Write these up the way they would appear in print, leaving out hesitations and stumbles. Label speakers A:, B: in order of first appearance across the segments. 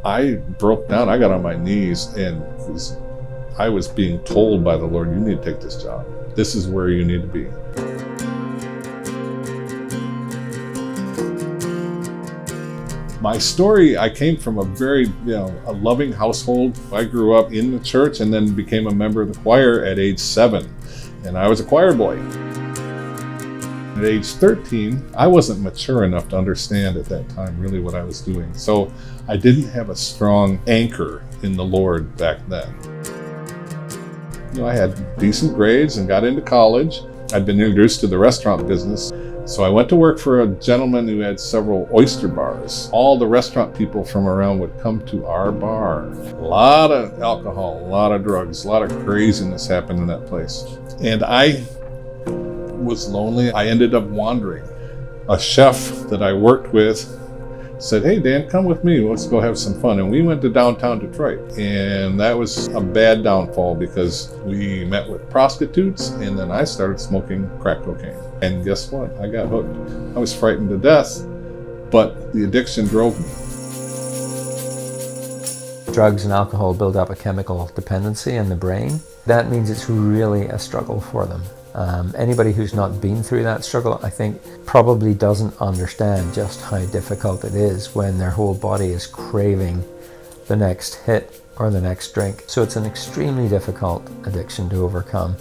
A: I broke down. I got on my knees, and I was being told by the Lord, you need to take this job. This is where you need to be. My story, I came from a very, a loving household. I grew up in the church and then became a member of the choir at age 7. And I was a choir boy. At age 13, I wasn't mature enough to understand at that time really what I was doing. So I didn't have a strong anchor in the Lord back then. I had decent grades and got into college. I'd been introduced to the restaurant business. So I went to work for a gentleman who had several oyster bars. All the restaurant people from around would come to our bar. A lot of alcohol, a lot of drugs, a lot of craziness happened in that place. And I was lonely. I ended up wandering. A chef that I worked with said, hey, Dan, come with me. Let's go have some fun. And we went to downtown Detroit. And that was a bad downfall because we met with prostitutes and then I started smoking crack cocaine. And guess what? I got hooked. I was frightened to death, but the addiction drove me.
B: Drugs and alcohol build up a chemical dependency in the brain. That means it's really a struggle for them. Anybody who's not been through that struggle, I think, probably doesn't understand just how difficult it is when their whole body is craving the next hit or the next drink. So it's an extremely difficult addiction to overcome.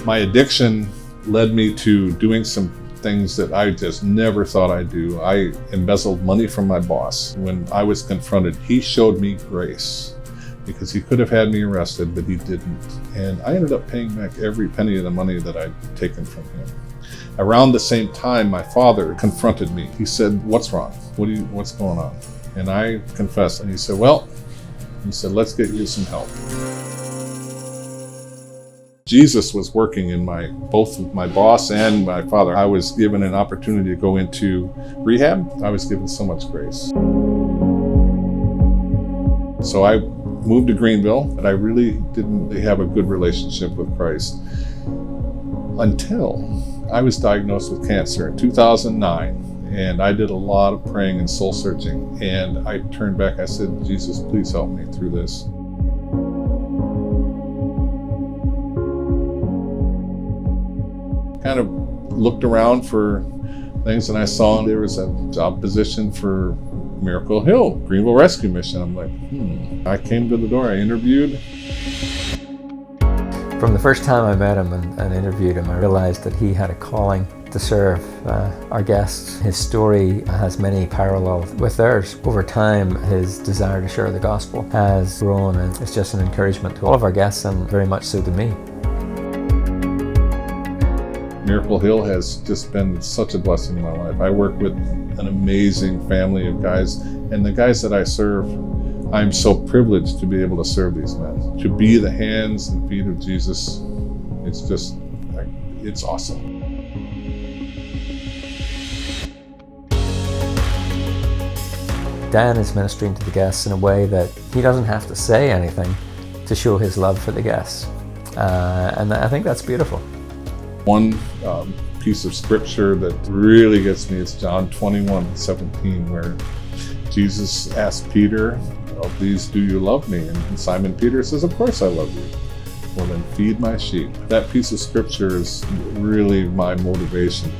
A: My addiction led me to doing some things that I just never thought I'd do. I embezzled money from my boss. When I was confronted, he showed me grace because he could have had me arrested, but he didn't. And I ended up paying back every penny of the money that I'd taken from him. Around the same time, my father confronted me. He said, what's wrong? What's going on? And I confessed, and he said, let's get you some help. Jesus was working in both my boss and my father. I was given an opportunity to go into rehab. I was given so much grace. So I moved to Greenville, but I really didn't have a good relationship with Christ until I was diagnosed with cancer in 2009. And I did a lot of praying and soul searching. And I turned back, I said, Jesus, please help me through this. Kind of looked around for things and I saw there was a job position for Miracle Hill, Greenville Rescue Mission. I'm like, I came to the door, I interviewed.
B: From the first time I met him and interviewed him, I realized that he had a calling to serve our guests. His story has many parallels with theirs. Over time, his desire to share the gospel has grown, and it's just an encouragement to all of our guests and very much so to me.
A: Miracle Hill has just been such a blessing in my life. I work with an amazing family of guys, and the guys that I serve, I'm so privileged to be able to serve these men. To be the hands and feet of Jesus, it's awesome.
B: Dan is ministering to the guests in a way that he doesn't have to say anything to show his love for the guests. And I think that's beautiful. One
A: piece of scripture that really gets me is John 21:17, where Jesus asked Peter, of these do you love me? And Simon Peter says, of course I love you. Well then feed my sheep. That piece of scripture is really my motivation.